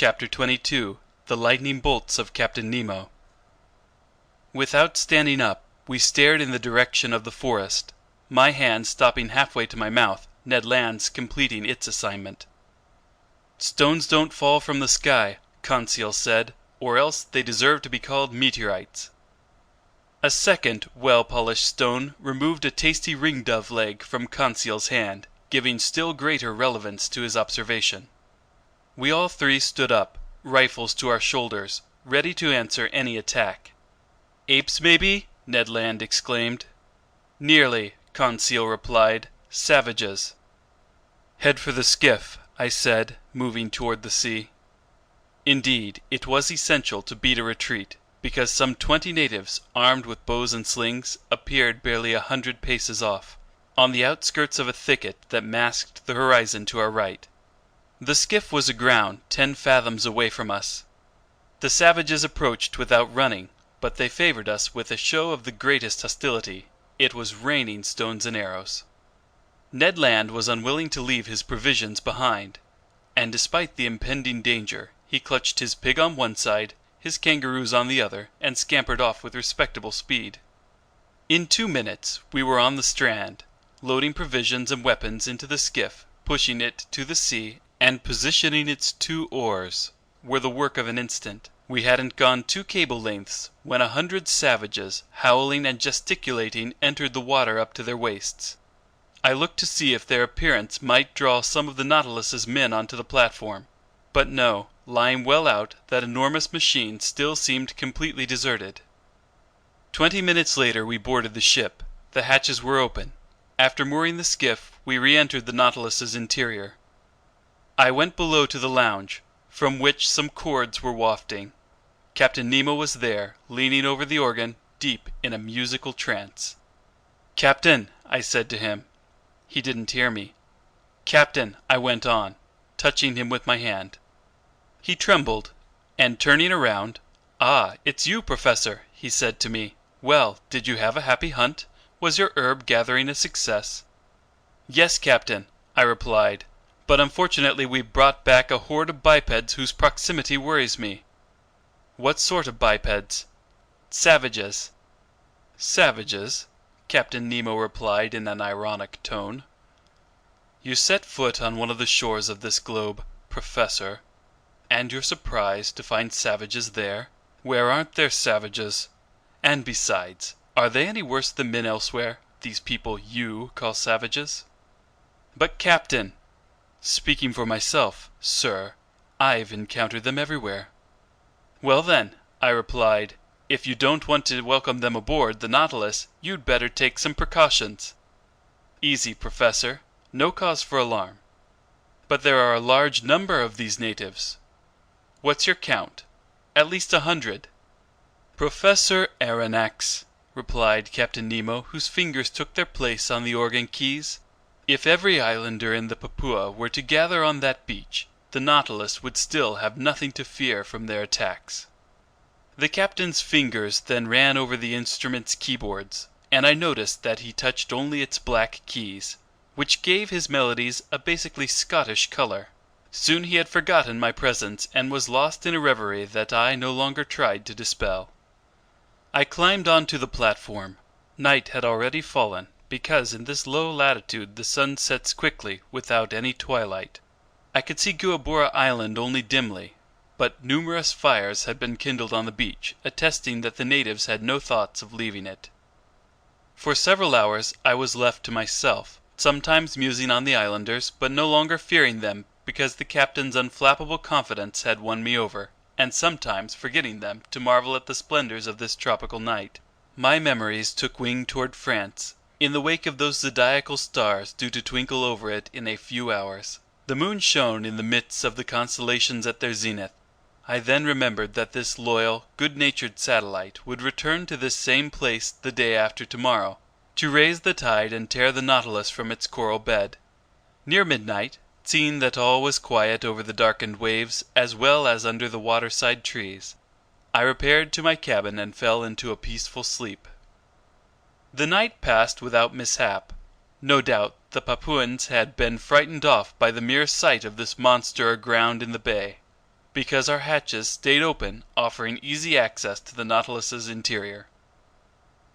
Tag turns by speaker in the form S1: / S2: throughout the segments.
S1: Chapter 22 The Lightning Bolts of Captain Nemo. Without standing up, we stared in the direction of the forest, my hand stopping halfway to my mouth, Ned Land's completing its assignment. "Stones don't fall from the sky," Conseil said, "or else they deserve to be called meteorites." A second well-polished stone removed a tasty ringdove leg from Conseil's hand, giving still greater relevance to his observation. We all three stood up, rifles to our shoulders, ready to answer any attack. "Apes, maybe?" Ned Land exclaimed. "Nearly," Conseil replied. "Savages." "Head for the skiff," I said, moving toward the sea. Indeed, it was essential to beat a retreat, because some 20 natives, armed with bows and slings, appeared barely 100 paces off, on the outskirts of a thicket that masked the horizon to our right. The skiff was aground 10 fathoms away from us. The savages approached without running, but they favored us with a show of the greatest hostility. It was raining stones and arrows. Ned Land was unwilling to leave his provisions behind, and despite the impending danger, he clutched his pig on one side, his kangaroos on the other, and scampered off with respectable speed. In 2 minutes we were on the strand, loading provisions and weapons into the skiff, pushing it to the sea, and positioning its 2 oars were the work of an instant. We hadn't gone 2 cable lengths when 100 savages, howling and gesticulating, entered the water up to their waists. I looked to see if their appearance might draw some of the Nautilus's men onto the platform. But no, lying well out, that enormous machine still seemed completely deserted. 20 minutes later we boarded the ship. The hatches were open. After mooring the skiff, we re-entered the Nautilus's interior. I went below to the lounge, from which some chords were wafting. Captain Nemo was there, leaning over the organ, deep in a musical trance. "Captain," I said to him. He didn't hear me. "Captain," I went on, touching him with my hand. He trembled, and turning around, "Ah, it's you, Professor," he said to me. "Well, did you have a happy hunt? Was your herb gathering a success?" "Yes, Captain," I replied, "but unfortunately we brought back a horde of bipeds whose proximity worries me." "What sort of bipeds?" "Savages." "Savages?" Captain Nemo replied in an ironic tone. "You set foot on one of the shores of this globe, Professor, and you're surprised to find savages there? Where aren't there savages? And besides, are they any worse than men elsewhere, these people you call savages?" "But Captain—" "Speaking for myself, sir, I've encountered them everywhere." "Well then," I replied, "if you don't want to welcome them aboard the Nautilus, you'd better take some precautions." "Easy, Professor. No cause for alarm." "But there are a large number of these natives." "What's your count?" "At least 100." "Professor Aronnax," replied Captain Nemo, whose fingers took their place on the organ keys, "if every islander in the Papua were to gather on that beach, the Nautilus would still have nothing to fear from their attacks." The captain's fingers then ran over the instrument's keyboards, and I noticed that he touched only its black keys, which gave his melodies a basically Scottish color. Soon he had forgotten my presence and was lost in a reverie that I no longer tried to dispel. I climbed onto the platform. Night had already fallen, because in this low latitude the sun sets quickly without any twilight. I could see Gueboroa Island only dimly, but numerous fires had been kindled on the beach, attesting that the natives had no thoughts of leaving it. For several hours I was left to myself, sometimes musing on the islanders, but no longer fearing them because the captain's unflappable confidence had won me over, and sometimes forgetting them to marvel at the splendors of this tropical night. My memories took wing toward France, in the wake of those zodiacal stars due to twinkle over it in a few hours. The moon shone in the midst of the constellations at their zenith. I then remembered that this loyal, good-natured satellite would return to this same place the day after tomorrow, to raise the tide and tear the Nautilus from its coral bed. Near midnight, seeing that all was quiet over the darkened waves as well as under the waterside trees, I repaired to my cabin and fell into a peaceful sleep. The night passed without mishap. No doubt the Papuans had been frightened off by the mere sight of this monster aground in the bay. because our hatches stayed open, offering easy access to the Nautilus's interior.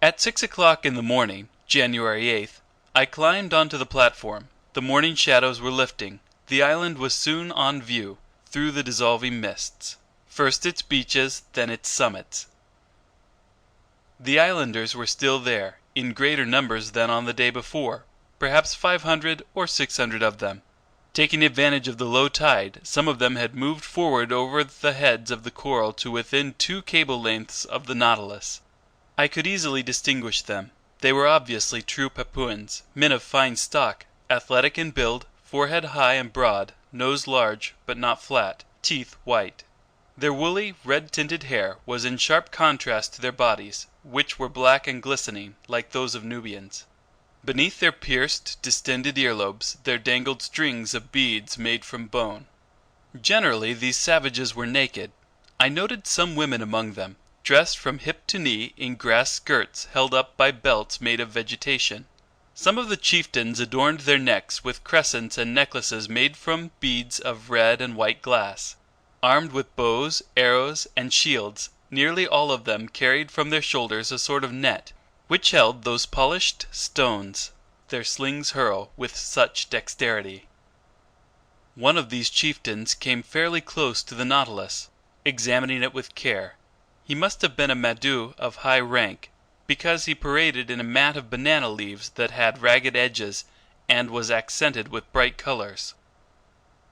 S1: At 6 o'clock in the morning, January 8th, I climbed onto the platform. The morning shadows were lifting. The island was soon on view, through the dissolving mists. First its beaches, then its summits. The islanders were still there, in greater numbers than on the day before, perhaps 500 or 600 of them. Taking advantage of the low tide, some of them had moved forward over the heads of the coral to within 2 cable lengths of the Nautilus. I could easily distinguish them. They were obviously true Papuans, men of fine stock, athletic in build, forehead high and broad, nose large but not flat, teeth white. Their woolly, red-tinted hair was in sharp contrast to their bodies, which were black and glistening, like those of Nubians. Beneath their pierced, distended earlobes there dangled strings of beads made from bone. Generally these savages were naked. I noted some women among them, dressed from hip to knee in grass skirts held up by belts made of vegetation. Some of the chieftains adorned their necks with crescents and necklaces made from beads of red and white glass. Armed with bows, arrows, and shields, nearly all of them carried from their shoulders a sort of net, which held those polished stones their slings hurl with such dexterity. One of these chieftains came fairly close to the Nautilus, examining it with care. He must have been a Madu of high rank, because he paraded in a mat of banana leaves that had ragged edges and was accented with bright colors.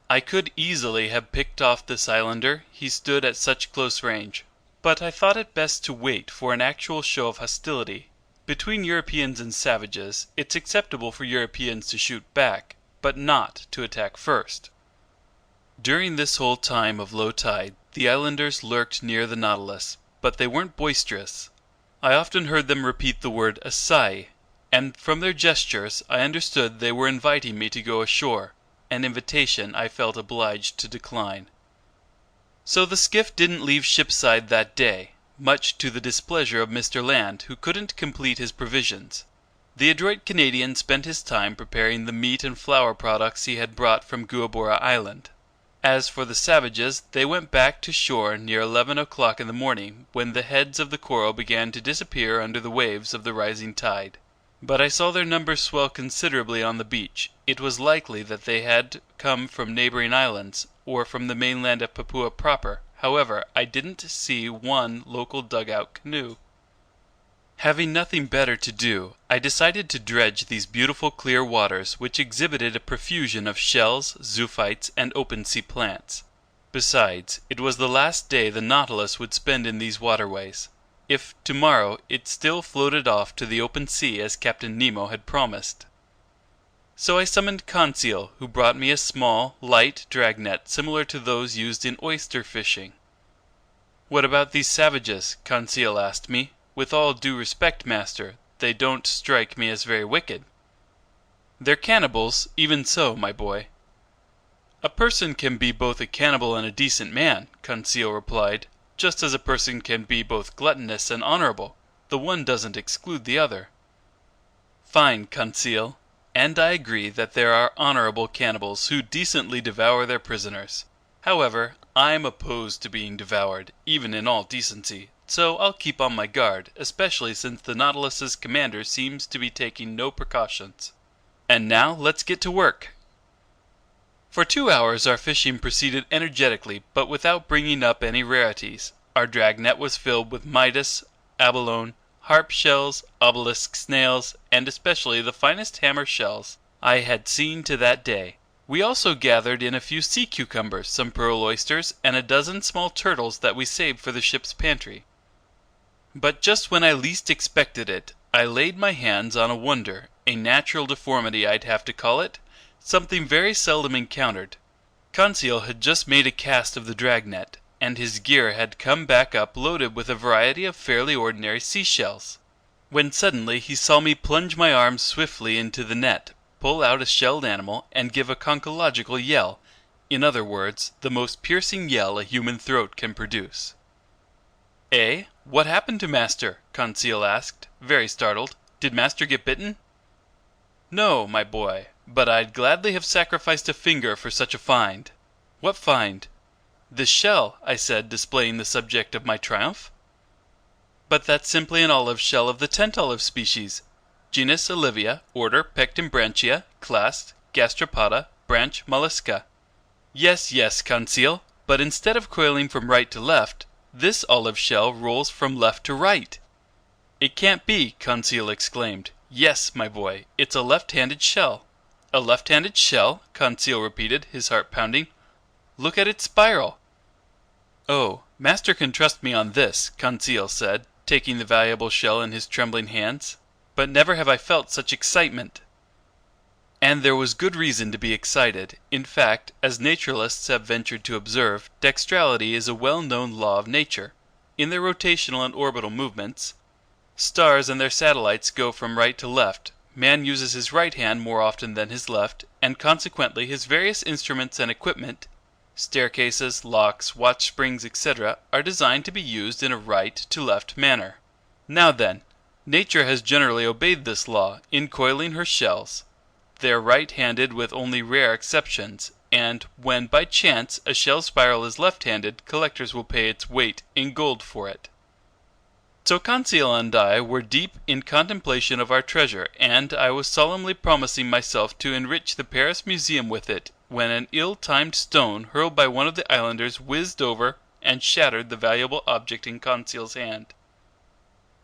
S1: I could easily have picked off this islander, he stood at such close range, but I thought it best to wait for an actual show of hostility. Between Europeans and savages, it's acceptable for Europeans to shoot back, but not to attack first. During this whole time of low tide, the islanders lurked near the Nautilus, but they weren't boisterous. I often heard them repeat the word "Assai," and from their gestures I understood they were inviting me to go ashore, an invitation I felt obliged to decline. So the skiff didn't leave shipside that day, much to the displeasure of Mr. Land, who couldn't complete his provisions. The adroit Canadian spent his time preparing the meat and flour products he had brought from Gueboroa Island. As for the savages, they went back to shore near 11 o'clock in the morning, when the heads of the coral began to disappear under the waves of the rising tide. But I saw their numbers swell considerably on the beach. It was likely that they had come from neighboring islands, or from the mainland of Papua proper. However, I didn't see one local dugout canoe. Having nothing better to do, I decided to dredge these beautiful clear waters, which exhibited a profusion of shells, zoophytes, and open-sea plants. Besides, it was the last day the Nautilus would spend in these waterways. If, tomorrow, it still floated off to the open sea as Captain Nemo had promised. So I summoned Conseil, who brought me a small, light dragnet similar to those used in oyster fishing. "What about these savages?" Conseil asked me. "With all due respect, master, they don't strike me as very wicked." "They're cannibals, even so, my boy." "A person can be both a cannibal and a decent man," Conseil replied, "just as a person can be both gluttonous and honorable. The one doesn't exclude the other." "Fine, Conseil. And I agree that there are honorable cannibals who decently devour their prisoners. However, I'm opposed to being devoured, even in all decency, so I'll keep on my guard, especially since the Nautilus's commander seems to be taking no precautions. And now let's get to work." For 2 hours our fishing proceeded energetically, but without bringing up any rarities. Our dragnet was filled with Midas, abalone, harp shells, obelisk snails, and especially the finest hammer shells I had seen to that day. We also gathered in a few sea cucumbers, some pearl oysters, and a dozen small turtles that we saved for the ship's pantry. But just when I least expected it, I laid my hands on a wonder, a natural deformity I'd have to call it, something very seldom encountered. Conseil had just made a cast of the dragnet, and his gear had come back up loaded with a variety of fairly ordinary seashells, when suddenly he saw me plunge my arms swiftly into the net, pull out a shelled animal, and give a conchological yell, in other words, the most piercing yell a human throat can produce. "Eh? What happened to master?" Conseil asked, very startled. "Did master get bitten?" "No, my boy, but I'd gladly have sacrificed a finger for such a find." "What find?" "This shell," I said, displaying the subject of my triumph. "But that's simply an olive shell of the tent olive species. Genus Olivia, order Pectembranchia, class Gastropoda, branch Mollusca." "Yes, yes, Conseil, but instead of coiling from right to left, this olive shell rolls from left to right." "It can't be," Conseil exclaimed. "Yes, my boy, it's a left-handed shell." "A left-handed shell?" Conseil repeated, his heart pounding. "Look at its spiral." "Oh, master can trust me on this," Conseil said, taking the valuable shell in his trembling hands. "But never have I felt such excitement." And there was good reason to be excited. In fact, as naturalists have ventured to observe, dextrality is a well-known law of nature. In their rotational and orbital movements, stars and their satellites go from right to left. Man uses his right hand more often than his left, and consequently his various instruments and equipment, staircases, locks, watch springs, etc., are designed to be used in a right-to-left manner. Now then, nature has generally obeyed this law in coiling her shells. They are right-handed with only rare exceptions, and when by chance a shell spiral is left-handed, collectors will pay its weight in gold for it. So Conseil and I were deep in contemplation of our treasure, and I was solemnly promising myself to enrich the Paris Museum with it, when an ill-timed stone hurled by one of the islanders whizzed over and shattered the valuable object in Conseil's hand.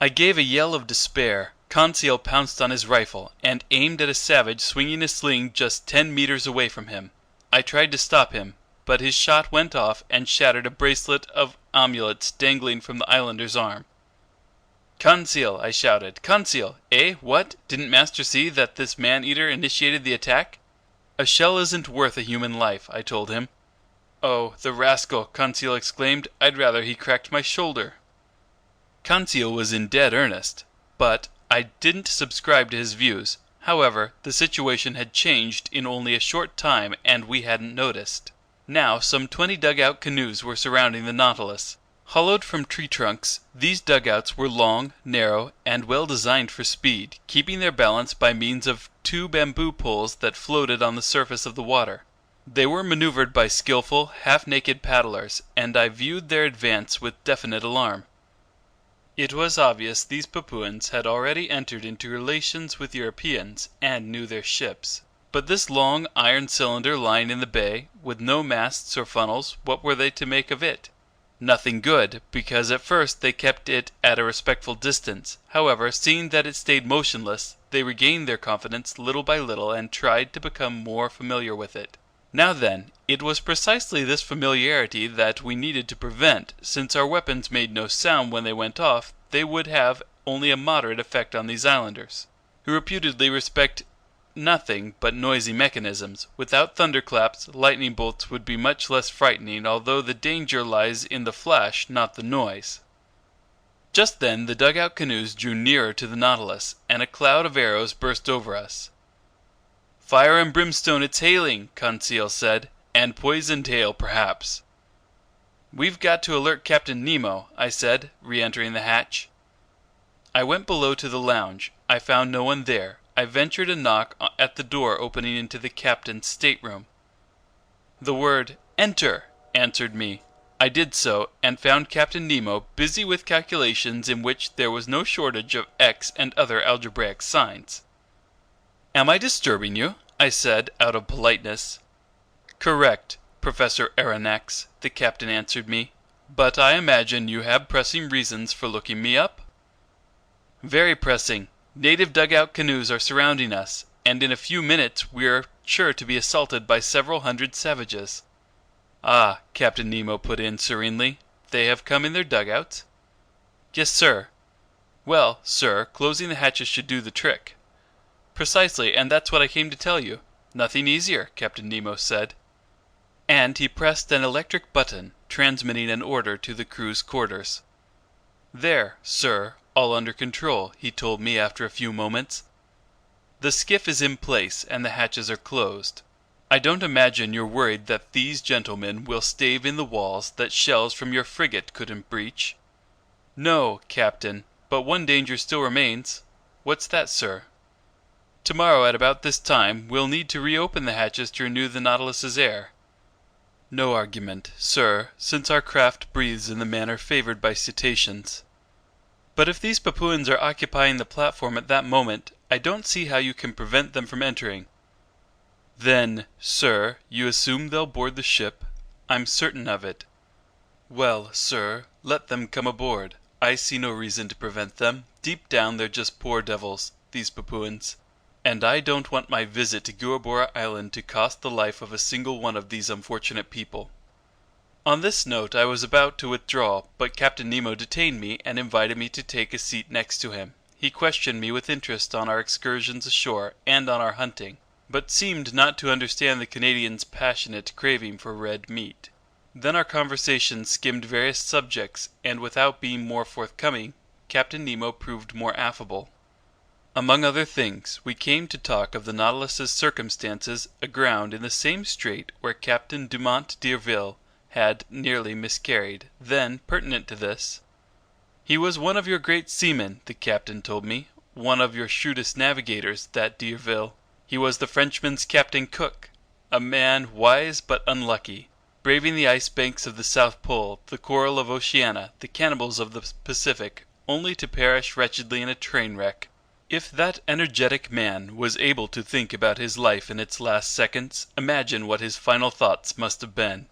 S1: I gave a yell of despair. Conseil pounced on his rifle, and aimed at a savage swinging a sling just 10 meters away from him. I tried to stop him, but his shot went off and shattered a bracelet of amulets dangling from the islander's arm. "Conseil!" I shouted. "Conseil! Eh? What? Didn't master see that this man-eater initiated the attack?" "A shell isn't worth a human life," I told him. "Oh, the rascal!" Conseil exclaimed. "I'd rather he cracked my shoulder." Conseil was in dead earnest, but I didn't subscribe to his views. However, the situation had changed in only a short time and we hadn't noticed. Now some 20 dugout canoes were surrounding the Nautilus. Hollowed from tree trunks, these dugouts were long, narrow, and well designed for speed, keeping their balance by means of 2 bamboo poles that floated on the surface of the water. They were maneuvered by skillful, half-naked paddlers, and I viewed their advance with definite alarm. It was obvious these Papuans had already entered into relations with Europeans, and knew their ships. But this long iron cylinder lying in the bay, with no masts or funnels, what were they to make of it? Nothing good, because at first they kept it at a respectful distance. However, seeing that it stayed motionless, they regained their confidence little by little and tried to become more familiar with it. Now then, it was precisely this familiarity that we needed to prevent. Since our weapons made no sound when they went off, they would have only a moderate effect on these islanders, who reputedly respect nothing but noisy mechanisms. Without thunderclaps, lightning bolts would be much less frightening, although the danger lies in the flash, not the noise. Just then the dugout canoes drew nearer to the Nautilus, and a cloud of arrows burst over us. "Fire and brimstone it's hailing," Conseil said, "and poisoned hail, perhaps." "We've got to alert Captain Nemo," I said, re-entering the hatch. I went below to the lounge. I found no one there. I ventured a knock at the door opening into the captain's stateroom. The word "Enter" answered me. I did so, and found Captain Nemo busy with calculations in which there was no shortage of x and other algebraic signs. "Am I disturbing you?" I said, out of politeness. "Correct, Professor Aronnax," the captain answered me. "But I imagine you have pressing reasons for looking me up?" "Very pressing. Native dugout canoes are surrounding us, and in a few minutes we are sure to be assaulted by several hundred savages." "Ah," Captain Nemo put in serenely, "they have come in their dugouts?" "Yes, sir." "Well, sir, closing the hatches should do the trick." "Precisely, and that's what I came to tell you." "Nothing easier," Captain Nemo said. And he pressed an electric button, transmitting an order to the crew's quarters. "There, sir, all under control," he told me after a few moments. "The skiff is in place and the hatches are closed. I don't imagine you're worried that these gentlemen will stave in the walls that shells from your frigate couldn't breach?" "No, Captain, but one danger still remains." "What's that, sir?" "Tomorrow at about this time we'll need to reopen the hatches to renew the Nautilus's air." No argument, sir, since our craft breathes in the manner favored by cetaceans. But if these Papuans are occupying the platform at that moment, I don't see how you can prevent them from entering. Then, sir, you assume they'll board the ship? I'm certain of it. Well, sir, let them come aboard. I see no reason to prevent them. Deep down they're just poor devils, these Papuans. And I don't want my visit to Gueboroa Island to cost the life of a single one of these unfortunate people. On this note I was about to withdraw, but Captain Nemo detained me and invited me to take a seat next to him. He questioned me with interest on our excursions ashore and on our hunting, but seemed not to understand the Canadian's passionate craving for red meat. Then our conversation skimmed various subjects, and without being more forthcoming, Captain Nemo proved more affable. Among other things, we came to talk of the Nautilus's circumstances aground in the same strait where Captain Dumont d'Urville had nearly miscarried. Then, pertinent to this, "He was one of your great seamen," the captain told me, "one of your shrewdest navigators, that d'Urville. He was the Frenchman's Captain Cook, a man wise but unlucky, braving the ice banks of the South Pole, the coral of Oceania, the cannibals of the Pacific, only to perish wretchedly in a train wreck. If that energetic man was able to think about his life in its last seconds, imagine what his final thoughts must have been."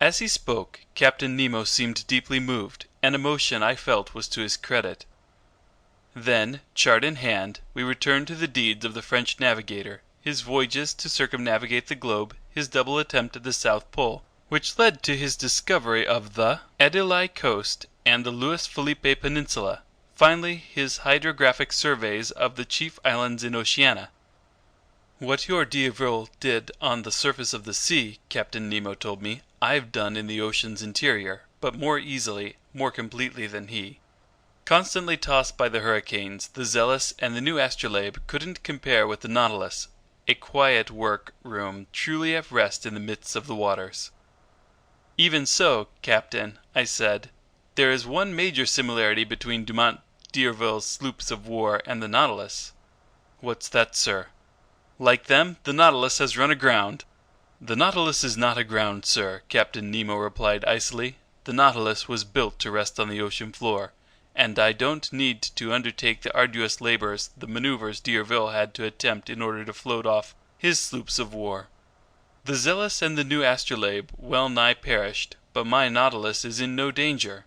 S1: As he spoke, Captain Nemo seemed deeply moved, and emotion I felt was to his credit. Then, chart in hand, we returned to the deeds of the French navigator, his voyages to circumnavigate the globe, his double attempt at the South Pole, which led to his discovery of the Adélie coast and the Louis Philippe peninsula, finally his hydrographic surveys of the chief islands in Oceania. "What your d'Urville did on the surface of the sea," Captain Nemo told me, "I've done in the ocean's interior, but more easily, more completely than he. Constantly tossed by the hurricanes, the Zealous and the new Astrolabe couldn't compare with the Nautilus, a quiet work room truly at rest in the midst of the waters." "Even so, Captain," I said, "there is one major similarity between Dumont d'Urville's sloops of war and the Nautilus." "What's that, sir?" "Like them, the Nautilus has run aground." "The Nautilus is not aground, sir," Captain Nemo replied icily. "The Nautilus was built to rest on the ocean floor, and I don't need to undertake the arduous labors, the maneuvers d'Urville had to attempt in order to float off his sloops of war. The Zealous and the new Astrolabe well nigh perished, but my Nautilus is in no danger.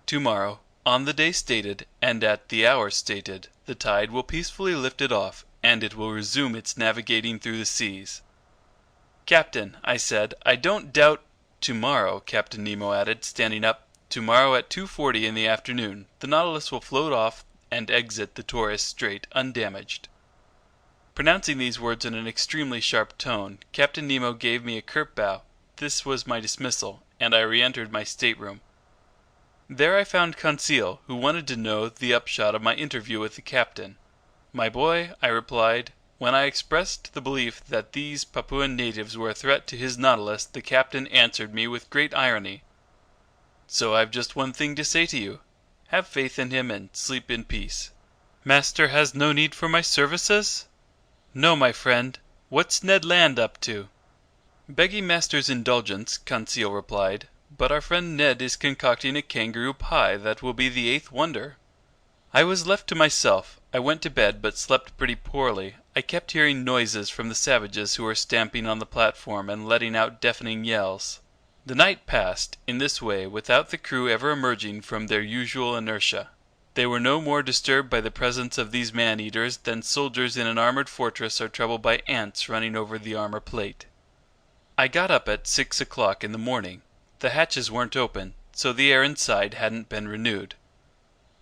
S1: Tomorrow, on the day stated, and at the hour stated, the tide will peacefully lift it off, and it will resume its navigating through the seas." "Captain," I said, "I don't doubt—" "Tomorrow," Captain Nemo added, standing up, "tomorrow at 2:40 in the afternoon, the Nautilus will float off and exit the Torres Strait undamaged." Pronouncing these words in an extremely sharp tone, Captain Nemo gave me a curt bow. This was my dismissal, and I re-entered my stateroom. There I found Conseil, who wanted to know the upshot of my interview with the captain. "My boy," I replied, "when I expressed the belief that these Papuan natives were a threat to his Nautilus, the captain answered me with great irony. 'So I've just one thing to say to you. Have faith in him and sleep in peace.' Master has no need for my services?" "No, my friend. What's Ned Land up to?" "Begging master's indulgence," Conseil replied, "but our friend Ned is concocting a kangaroo pie that will be the eighth wonder." I was left to myself. I went to bed, but slept pretty poorly. I kept hearing noises from the savages who were stamping on the platform and letting out deafening yells. The night passed in this way without the crew ever emerging from their usual inertia. They were no more disturbed by the presence of these man-eaters than soldiers in an armored fortress are troubled by ants running over the armor plate. I got up at 6 o'clock in the morning. The hatches weren't open, so the air inside hadn't been renewed.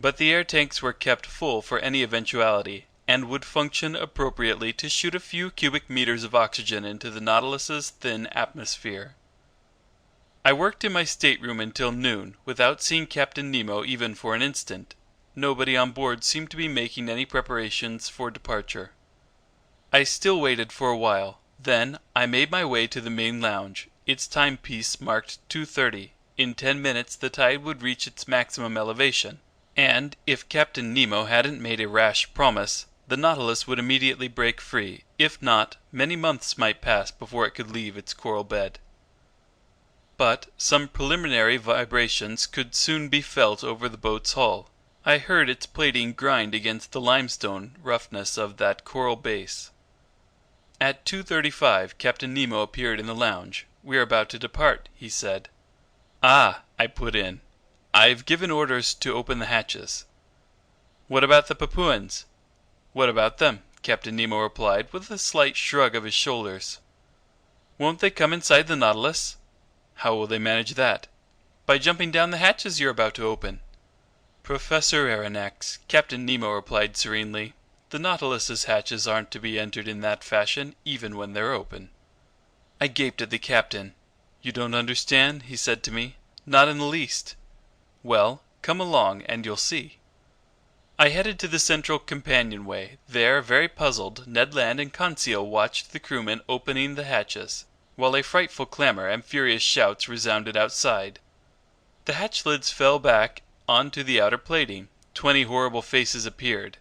S1: But the air tanks were kept full for any eventuality, and would function appropriately to shoot a few cubic meters of oxygen into the Nautilus's thin atmosphere. I worked in my stateroom until noon, without seeing Captain Nemo even for an instant. Nobody on board seemed to be making any preparations for departure. I still waited for a while. Then I made my way to the main lounge. Its timepiece marked 2:30. In 10 minutes the tide would reach its maximum elevation, and if Captain Nemo hadn't made a rash promise, the Nautilus would immediately break free. If not, many months might pass before it could leave its coral bed. But some preliminary vibrations could soon be felt over the boat's hull. I heard its plating grind against the limestone roughness of that coral base. At 2:35 Captain Nemo appeared in the lounge. "We are about to depart," he said. "Ah," I put in, "I've given orders to open the hatches." "What about the Papuans?" "What about them?" Captain Nemo replied with a slight shrug of his shoulders. "Won't they come inside the Nautilus?" "How will they manage that?" "By jumping down the hatches you're about to open." "Professor Aronnax," Captain Nemo replied serenely, "the Nautilus's hatches aren't to be entered in that fashion even when they're open." I gaped at the captain. "You don't understand?" he said to me. "Not in the least." "Well, come along and you'll see." I headed to the central companionway. There, very puzzled, Ned Land and Conseil watched the crewmen opening the hatches, while a frightful clamor and furious shouts resounded outside. The hatch lids fell back onto the outer plating. 20 horrible faces appeared.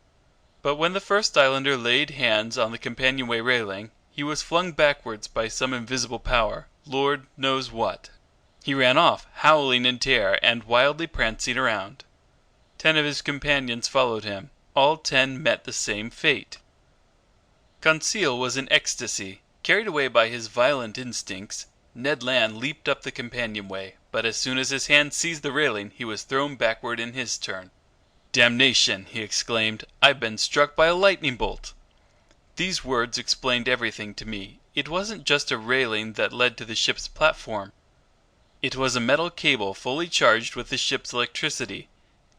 S1: But when the first islander laid hands on the companionway railing, he was flung backwards by some invisible power, Lord knows what. He ran off, howling in terror and wildly prancing around. 10 of his companions followed him. All 10 met the same fate. Conseil was in ecstasy. Carried away by his violent instincts, Ned Land leaped up the companionway, but as soon as his hand seized the railing, he was thrown backward in his turn. "Damnation!" he exclaimed. "I've been struck by a lightning bolt!" These words explained everything to me. It wasn't just a railing that led to the ship's platform. It was a metal cable fully charged with the ship's electricity.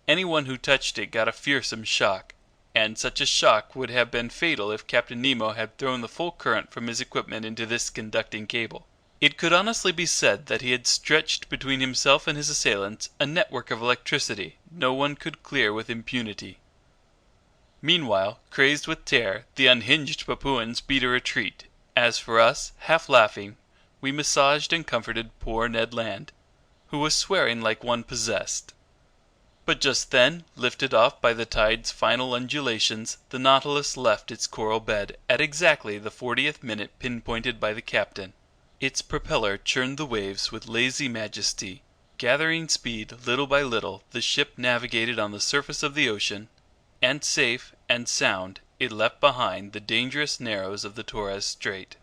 S1: Anyone who touched it got a fearsome shock, and such a shock would have been fatal if Captain Nemo had thrown the full current from his equipment into this conducting cable. It could honestly be said that he had stretched between himself and his assailants a network of electricity no one could clear with impunity. Meanwhile, crazed with terror, the unhinged Papuans beat a retreat. As for us, half laughing, we massaged and comforted poor Ned Land, who was swearing like one possessed. But just then, lifted off by the tide's final undulations, the Nautilus left its coral bed at exactly the 40th minute pinpointed by the captain. Its propeller churned the waves with lazy majesty. Gathering speed little by little, the ship navigated on the surface of the ocean, and safe and sound it left behind the dangerous narrows of the Torres Strait.